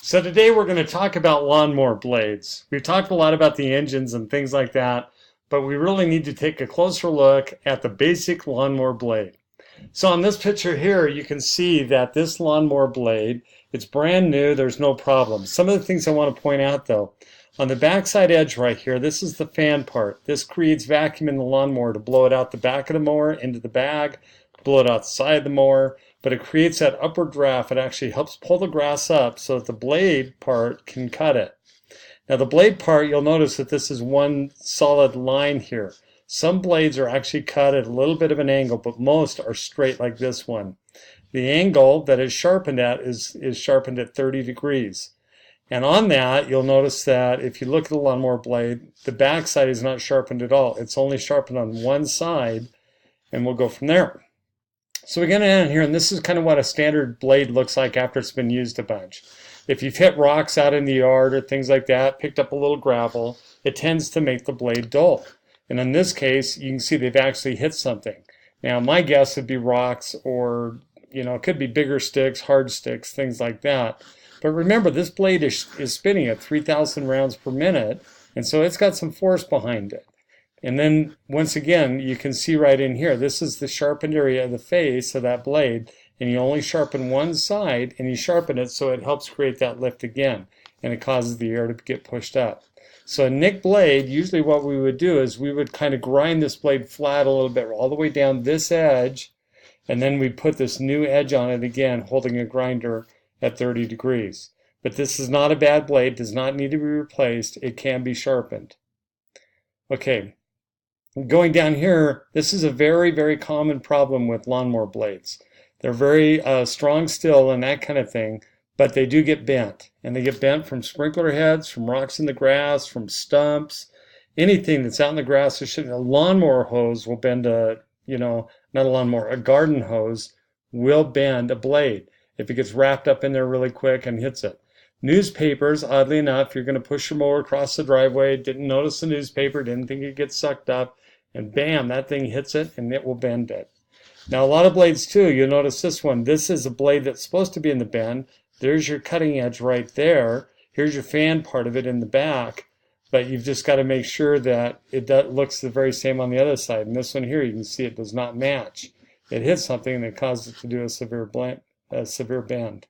So today we're going to talk about lawnmower blades. We've talked a lot about the engines and things like that, but we really need to take a closer look at the basic lawnmower blade. So on this picture here, you can see that this lawnmower blade, it's brand new, there's no problem. Some of the things I want to point out though, on the backside edge right here, this is the fan part. This creates vacuum in the lawnmower to blow it out the back of the mower into the bag, blow it out the side of the mower, but it creates that upward draft. It actually helps pull the grass up so that the blade part can cut it. Now the blade part, you'll notice that this is one solid line here. Some blades are actually cut at a little bit of an angle, but most are straight like this one. The angle that is sharpened at is sharpened at 30 degrees. And on that, you'll notice that if you look at the lawnmower blade, the back side is not sharpened at all. It's only sharpened on one side, and we'll go from there. So we get in here, and this is kind of what a standard blade looks like after it's been used a bunch. If you've hit rocks out in the yard or things like that, picked up a little gravel, it tends to make the blade dull. And in this case, you can see they've actually hit something. Now, my guess would be rocks or, it could be bigger sticks, hard sticks, things like that. But remember, this blade is spinning at 3,000 rounds per minute, and so it's got some force behind it. And then, once again, you can see right in here, this is the sharpened area of the face of that blade, and you only sharpen one side, and you sharpen it so it helps create that lift again, and it causes the air to get pushed up. So a nick blade, usually what we would do is we would kind of grind this blade flat a little bit, all the way down this edge, and then we'd put this new edge on it again, holding a grinder at 30 degrees. But this is not a bad blade, does not need to be replaced, it can be sharpened. Okay, going down here, this is a very, very common problem with lawnmower blades. They're very strong still and that kind of thing, but they do get bent. And they get bent from sprinkler heads, from rocks in the grass, from stumps, anything that's out in the grass. A lawnmower hose will bend not a lawnmower, a garden hose will bend a blade if it gets wrapped up in there really quick and hits it. Newspapers, oddly enough, you're going to push your mower across the driveway, didn't notice the newspaper, didn't think it gets sucked up, and bam, that thing hits it and it will bend it. Now a lot of blades too, you'll notice this one, this is a blade that's supposed to be in the bend. There's your cutting edge right there. Here's your fan part of it in the back, but you've just got to make sure that it looks the very same on the other side. And this one here, you can see it does not match. It hits something and it causes it to do a severe bend.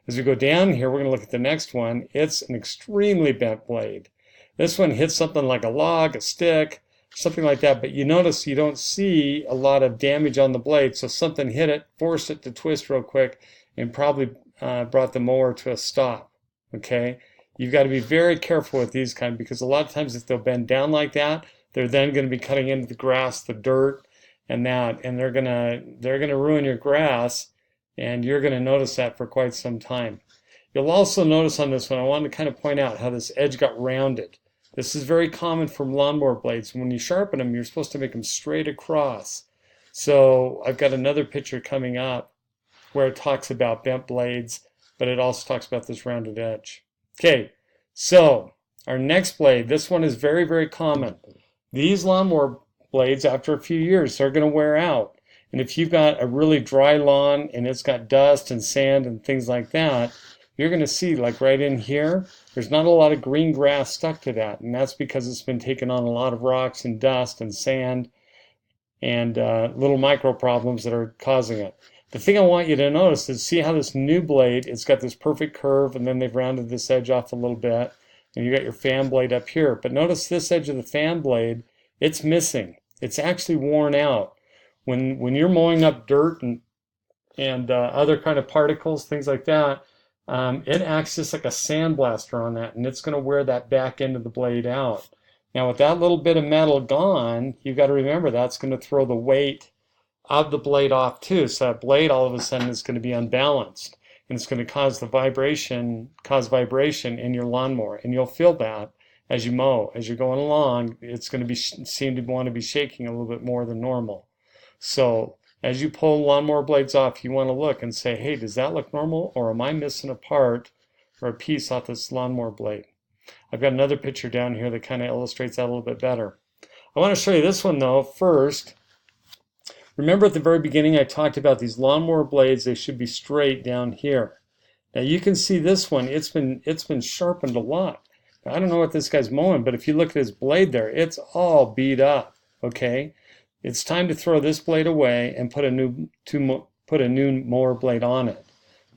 As we go down here, we're going to look at the next one. It's an extremely bent blade. This one hits something like a log, a stick, something like that, but you notice you don't see a lot of damage on the blade, so something hit it, forced it to twist real quick, and probably brought the mower to a stop. Okay, you've got to be very careful with these kind, because a lot of times if they'll bend down like that, they're then going to be cutting into the grass, the dirt, and they're gonna ruin your grass, and you're going to notice that for quite some time. You'll also notice on this one, I wanted to kind of point out how this edge got rounded. This is very common from lawnmower blades. When you sharpen them, you're supposed to make them straight across. So I've got another picture coming up where it talks about bent blades, but it also talks about this rounded edge. Okay, so our next blade, this one is very, very common. These lawnmower blades, after a few years, they're going to wear out. And if you've got a really dry lawn and it's got dust and sand and things like that, you're going to see, like right in here, there's not a lot of green grass stuck to that. And that's because it's been taking on a lot of rocks and dust and sand and little micro problems that are causing it. The thing I want you to notice is see how this new blade, it's got this perfect curve, and then they've rounded this edge off a little bit, and you got your fan blade up here. But notice this edge of the fan blade, it's missing. It's actually worn out. When you're mowing up dirt and other kind of particles, things like that, it acts just like a sandblaster on that, and it's going to wear that back end of the blade out. Now with that little bit of metal gone, you've got to remember that's going to throw the weight of the blade off too. So that blade all of a sudden is going to be unbalanced, and it's going to cause vibration in your lawnmower, and you'll feel that as you mow. As you're going along, it's going to seem to want to be shaking a little bit more than normal. So as you pull lawnmower blades off, you want to look and say, hey, does that look normal, or am I missing a part or a piece off this lawnmower blade? I've got another picture down here that kind of illustrates that a little bit better. I want to show you this one though first. Remember at the very beginning I talked about these lawnmower blades, they should be straight down here. Now you can see this one, it's been sharpened a lot. Now, I don't know what this guy's mowing, but if you look at his blade there, it's all beat up. Okay, it's time to throw this blade away and put a new mower blade on it.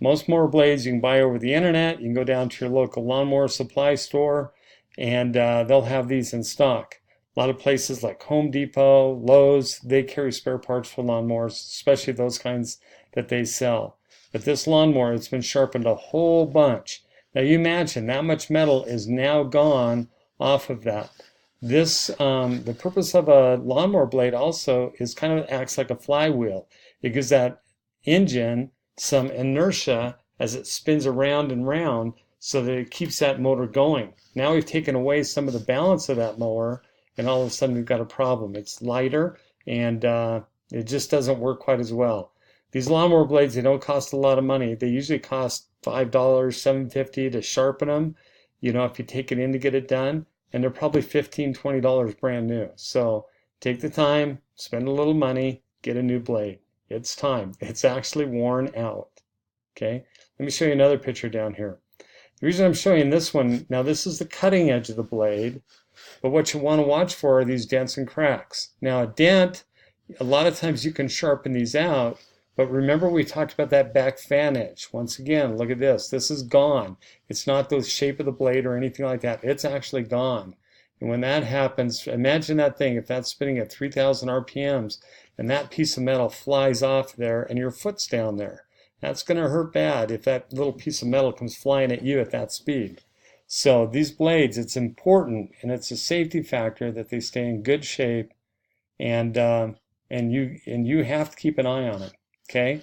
Most mower blades you can buy over the internet. You can go down to your local lawnmower supply store, and they'll have these in stock. A lot of places like Home Depot, Lowe's, they carry spare parts for lawnmowers, especially those kinds that they sell. But this lawnmower, it's been sharpened a whole bunch. Now you imagine that much metal is now gone off of that. The purpose of a lawnmower blade also is kind of acts like a flywheel. It gives that engine some inertia as it spins around and round so that it keeps that motor going. Now we've taken away some of the balance of that mower, and all of a sudden we've got a problem. It's lighter, and it just doesn't work quite as well. These lawnmower blades, they don't cost a lot of money. They usually cost $5, $7.50 to sharpen them, if you take it in to get it done, and they're probably $15, $20 brand new. So take the time, spend a little money, get a new blade. It's time. It's actually worn out. Okay, let me show you another picture down here. The reason I'm showing this one, now this is the cutting edge of the blade, but what you want to watch for are these dents and cracks. Now a dent, a lot of times you can sharpen these out, but remember we talked about that back fan edge. Once again, look at this. This is gone. It's not the shape of the blade or anything like that. It's actually gone. And when that happens, imagine that thing, if that's spinning at 3,000 RPMs, and that piece of metal flies off there and your foot's down there. That's going to hurt bad if that little piece of metal comes flying at you at that speed. So these blades, it's important, and it's a safety factor that they stay in good shape, and you have to keep an eye on it. Okay.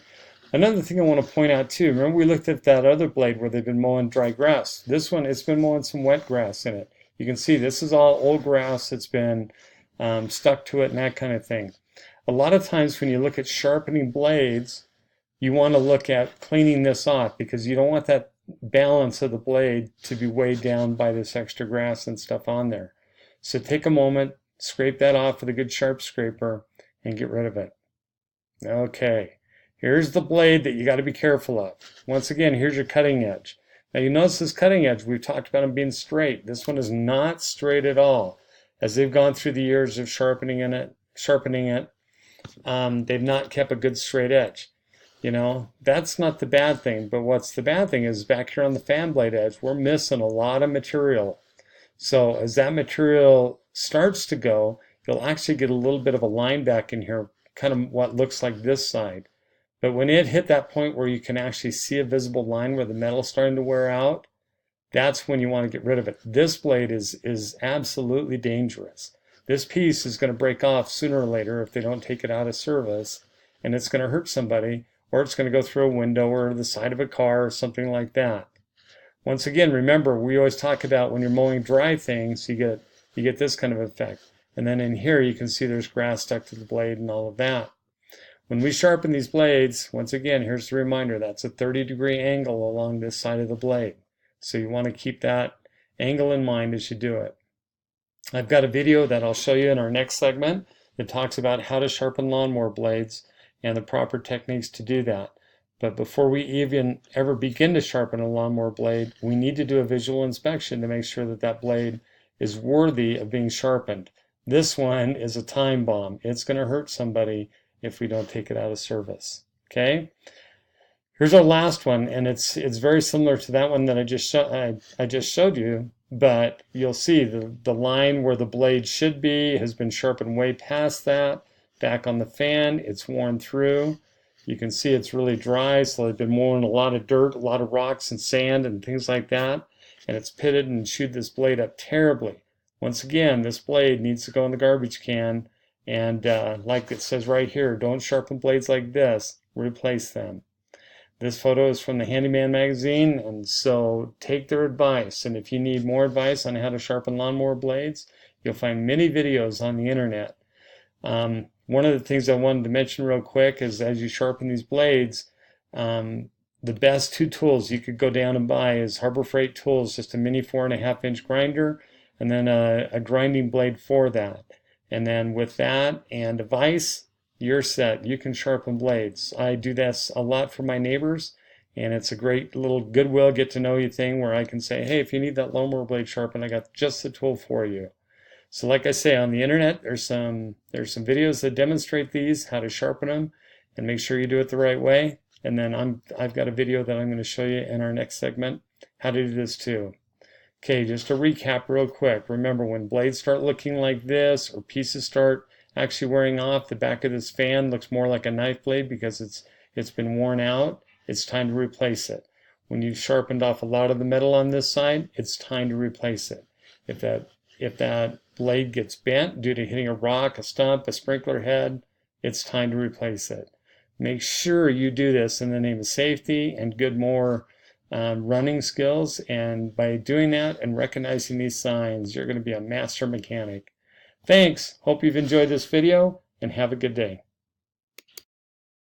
Another thing I want to point out too. Remember we looked at that other blade where they've been mowing dry grass. This one, it's been mowing some wet grass in it. You can see this is all old grass that's been stuck to it and that kind of thing. A lot of times when you look at sharpening blades, you want to look at cleaning this off because you don't want that balance of the blade to be weighed down by this extra grass and stuff on there. So take a moment, scrape that off with a good sharp scraper, and get rid of it. Okay, here's the blade that you got to be careful of. Once again, here's your cutting edge. Now you notice this cutting edge, we've talked about them being straight. This one is not straight at all. As they've gone through the years of sharpening it, they've not kept a good straight edge. That's not the bad thing, but what's the bad thing is back here on the fan blade edge, we're missing a lot of material. So as that material starts to go, you'll actually get a little bit of a line back in here, kind of what looks like this side. But when it hit that point where you can actually see a visible line where the metal's starting to wear out, that's when you want to get rid of it. This blade is absolutely dangerous. This piece is going to break off sooner or later if they don't take it out of service, and it's going to hurt somebody, or it's going to go through a window or the side of a car or something like that. Once again, remember, we always talk about when you're mowing dry things, you get this kind of effect. And then in here you can see there's grass stuck to the blade and all of that. When we sharpen these blades, once again, here's the reminder, that's a 30-degree angle along this side of the blade. So you want to keep that angle in mind as you do it. I've got a video that I'll show you in our next segment that talks about how to sharpen lawnmower blades and the proper techniques to do that. But before we even ever begin to sharpen a lawnmower blade, we need to do a visual inspection to make sure that that blade is worthy of being sharpened. This one is a time bomb. It's going to hurt somebody if we don't take it out of service. Okay? Here's our last one, and it's very similar to that one that I just showed you, but you'll see the line where the blade should be has been sharpened way past that. Back on the fan, it's worn through. You can see it's really dry, so they've been mowing a lot of dirt, a lot of rocks and sand and things like that, and it's pitted and chewed this blade up terribly. Once again, this blade needs to go in the garbage can, and like it says right here, don't sharpen blades like this, replace them. This photo is from the Handyman magazine, and so take their advice. And if you need more advice on how to sharpen lawnmower blades, you'll find many videos on the internet. One of the things I wanted to mention real quick is as you sharpen these blades, the best two tools you could go down and buy is Harbor Freight Tools, just a mini 4.5-inch grinder, and then a grinding blade for that. And then with that and a vise, you're set. You can sharpen blades. I do this a lot for my neighbors, And it's a great little goodwill get to know you thing where I can say, hey, if you need that lawnmower blade sharpened, I got just the tool for you. So like I say, on the internet, there's some videos that demonstrate these, how to sharpen them, and make sure you do it the right way. And then I've got a video that I'm going to show you in our next segment how to do this too. Okay, just to recap real quick. Remember, when blades start looking like this, or pieces start actually wearing off, the back of this fan looks more like a knife blade because it's been worn out. It's time to replace it. When you've sharpened off a lot of the metal on this side, it's time to replace it. If that blade gets bent due to hitting a rock, a stump, a sprinkler head, it's time to replace it. Make sure you do this in the name of safety and good more running skills, and by doing that and recognizing these signs, you're going to be a master mechanic. Thanks. Hope you've enjoyed this video, and have a good day.